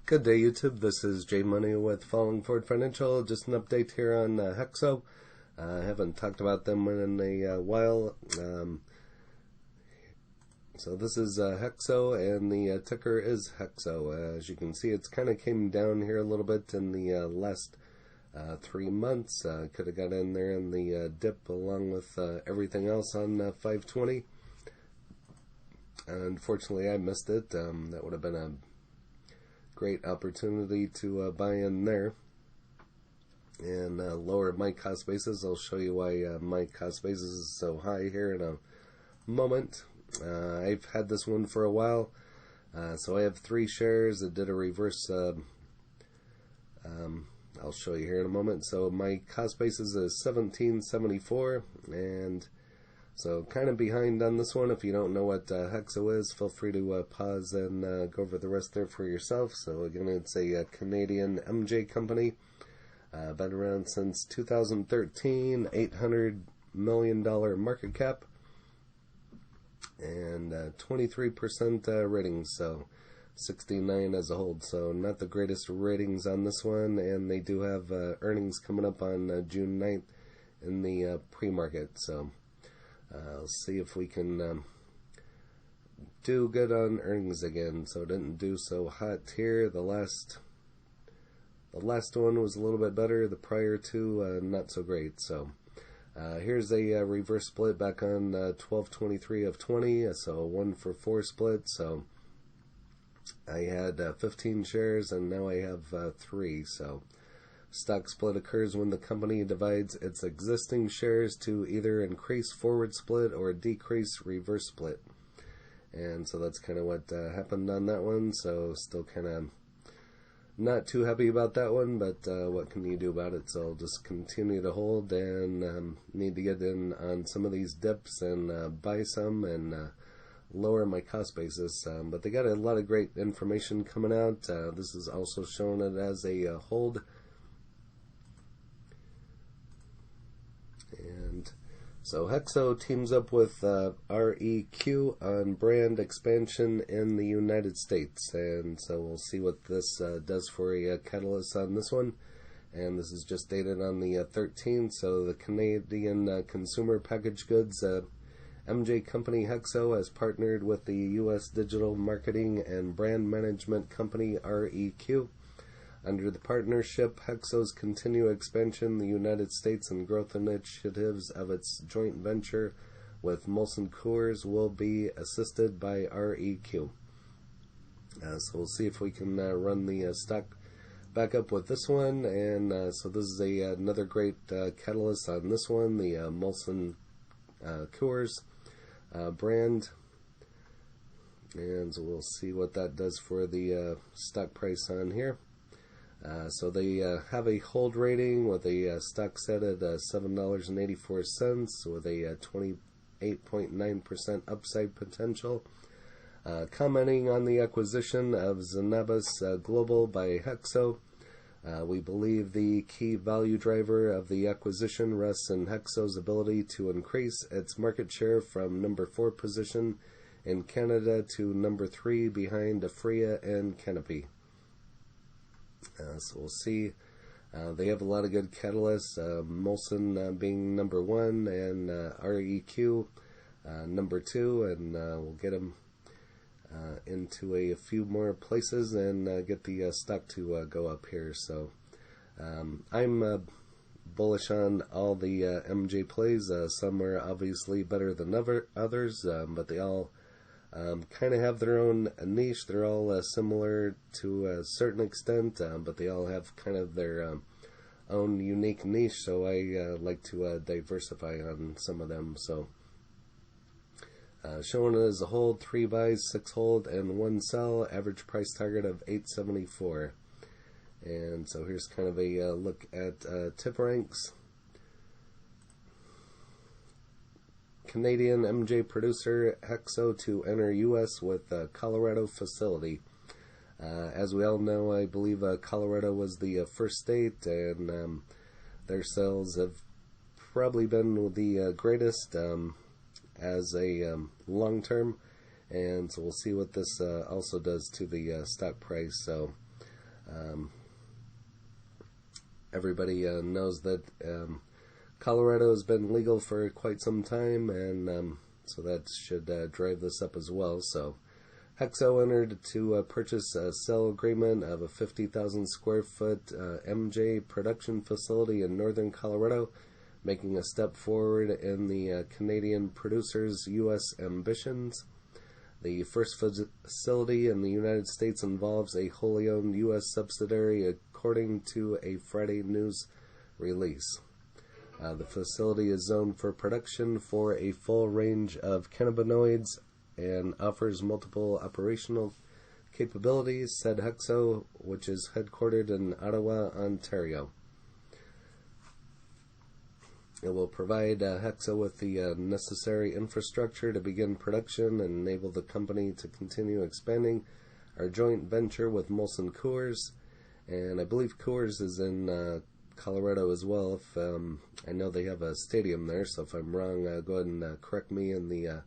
Good day, YouTube. This is Jay Money with Falling Forward Financial. Just an update here on HEXO. I haven't talked about them in a while. So this is HEXO, and the ticker is HEXO. As you can see, it's kind of came down here a little bit in the last 3 months. Could have got in there in the dip along with everything else on 520. Unfortunately, I missed it. That would have been a great opportunity to buy in there and lower my cost basis. I'll show you why my cost basis is so high here in a moment. I've had this one for a while, so I have 3 shares. It did a reverse. I'll show you here in a moment. So my cost basis is $17.74, and so kind of behind on this one. If you don't know what HEXO is, feel free to pause and go over the rest there for yourself. So again, it's a Canadian MJ company. Been around since 2013, $800 million market cap, and 23% ratings, so 69 as a hold. So not the greatest ratings on this one, and they do have earnings coming up on June 9th in the pre-market. So I'll see if we can do good on earnings again. So it didn't do so hot here. The last one was a little bit better. The prior two, not so great. So here's a reverse split back on 12/23 of 20. So a 1-for-4 split. So I had 15 shares, and now I have 3. So stock split occurs when the company divides its existing shares to either increase forward split or decrease reverse split. And so that's kind of what happened on that one. So still kind of not too happy about that one, but what can you do about it? So I'll just continue to hold and need to get in on some of these dips and buy some and lower my cost basis. But they got a lot of great information coming out. This is also showing it as a hold. And so HEXO teams up with REQ on brand expansion in the United States, and so we'll see what this does for a catalyst on this one. And this is just dated on the 13th. So the Canadian consumer packaged goods MJ company HEXO has partnered with the U.S. digital marketing and brand management company REQ. Under the partnership, HEXO's continued expansion in the United States and growth initiatives of its joint venture with Molson Coors will be assisted by REQ. So we'll see if we can run the stock back up with this one. And so this is another great catalyst on this one, the Molson Coors brand. And so we'll see what that does for the stock price on here. So they have a hold rating with a stock set at $7.84 with a 28.9% upside potential. Commenting on the acquisition of Zenabis Global by HEXO, we believe the key value driver of the acquisition rests in HEXO's ability to increase its market share from number 4 position in Canada to number 3 behind Afria and Canopy. So we'll see. They have a lot of good catalysts. Molson being number 1 and REQ number 2, and we'll get them into a few more places and get the stock to go up here. So I'm bullish on all the MJ plays. Some are obviously better than others, but they all kind of have their own niche. They're all similar to a certain extent, but they all have kind of their own unique niche, so I like to diversify on some of them. So showing it as a hold, 3 buys, 6 hold, and 1 sell, average price target of $8.74. And so here's kind of a look at tip ranks. Canadian MJ producer HEXO to enter U.S. with Colorado facility. As we all know, I believe Colorado was the first state, and their sales have probably been the greatest as a long term. And so we'll see what this also does to the stock price. So Everybody knows that Colorado has been legal for quite some time, and so that should drive this up as well. So HEXO entered to purchase a sale agreement of a 50,000 square foot MJ production facility in northern Colorado, making a step forward in the Canadian producer's U.S. ambitions. The first facility in the United States involves a wholly owned U.S. subsidiary, according to a Friday news release. The facility is zoned for production for a full range of cannabinoids and offers multiple operational capabilities, said HEXO, which is headquartered in Ottawa, Ontario. It will provide HEXO with the necessary infrastructure to begin production and enable the company to continue expanding our joint venture with Molson Coors. And I believe Coors is in Colorado as well. If I know they have a stadium there, so if I'm wrong, go ahead and correct me in the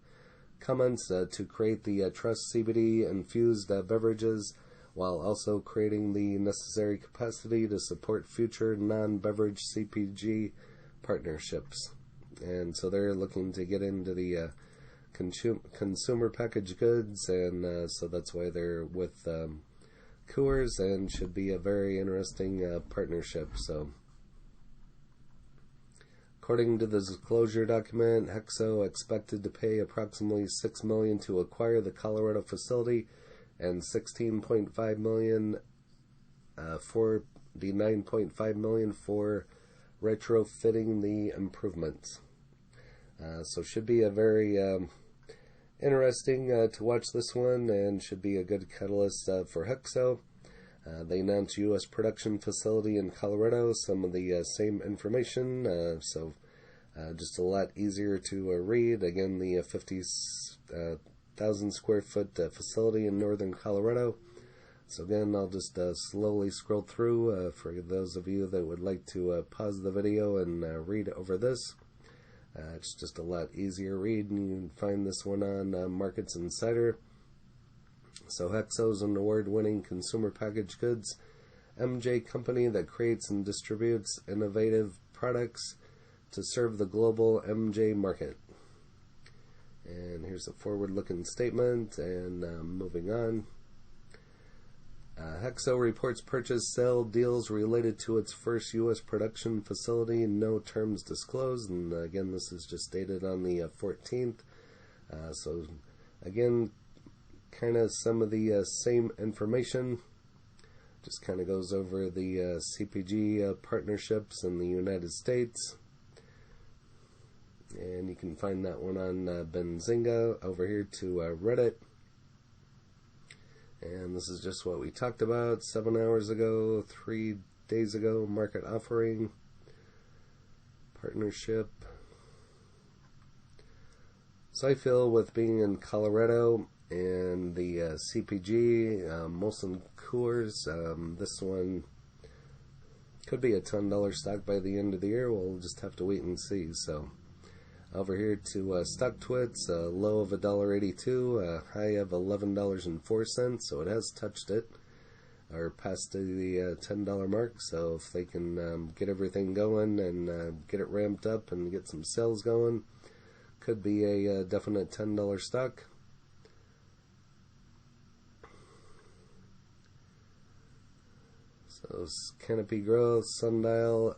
comments. To create the Trust CBD infused beverages, while also creating the necessary capacity to support future non-beverage CPG partnerships. And so they're looking to get into the consumer packaged goods, and so that's why they're with Coors, and should be a very interesting partnership. So according to the disclosure document, HEXO expected to pay approximately $6 million to acquire the Colorado facility and $16.5 million for the $9.5 million for retrofitting the improvements. So should be a very interesting to watch this one, and should be a good catalyst for HEXO. They announced U.S. production facility in Colorado, some of the same information, so just a lot easier to read. Again, the 50,000 square foot facility in northern Colorado. So again, I'll just slowly scroll through for those of you that would like to pause the video and read over this. It's just a lot easier read, and you can find this one on Markets Insider. So HEXO is an award-winning consumer packaged goods MJ company that creates and distributes innovative products to serve the global MJ market. And here's a forward-looking statement, and moving on. HEXO reports purchase sale deals related to its first U.S. production facility, no terms disclosed, and again, this is just dated on the 14th. So again, kind of some of the same information, just kind of goes over the CPG partnerships in the United States, and you can find that one on Benzinga. Over here to Reddit. And this is just what we talked about 7 hours ago, 3 days ago. Market offering, partnership. So I feel with being in Colorado and the CPG, Molson Coors, this one could be a $10 stock by the end of the year. We'll just have to wait and see. So over here to StockTwits, a low of $1.82, a high of $11.04, so it has touched it, or passed the $10 mark. So if they can get everything going and get it ramped up and get some sales going, could be a definite $10 stock. So Canopy Growth, Sundial,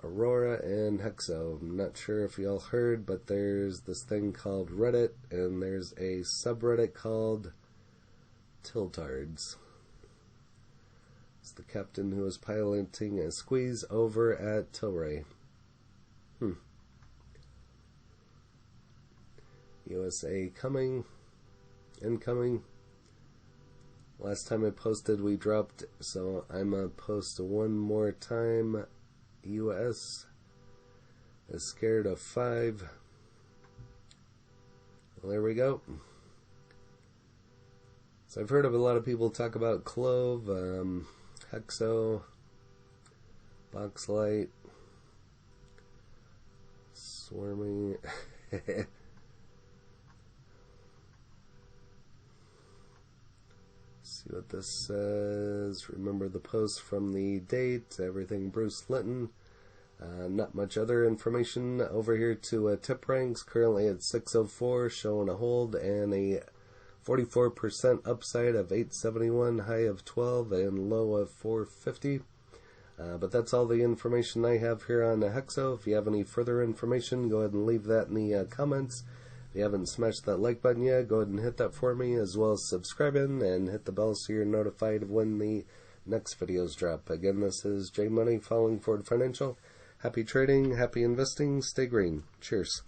Aurora, and HEXO. I'm not sure if y'all heard, but there's this thing called Reddit, and there's a subreddit called Tiltards. It's the captain who is piloting a squeeze over at Tilray. USA coming, incoming. Last time I posted, we dropped, so I'm going to post one more time. US is scared of 5. Well, there we go. So I've heard of a lot of people talk about Clove, HEXO, Boxlight, Swarming. See what this says. Remember the post from the date. Everything Bruce Linton. Not much other information. Over here to tip ranks. Currently at 604, showing a hold and a 44% upside of 871, high of 12, and low of 450. But that's all the information I have here on HEXO. If you have any further information, go ahead and leave that in the comments. If you haven't smashed that like button yet, go ahead and hit that for me, as well as subscribing and hit the bell so you're notified of when the next videos drop. Again, this is J Money, Falling Forward Financial. Happy trading, happy investing, stay green. Cheers.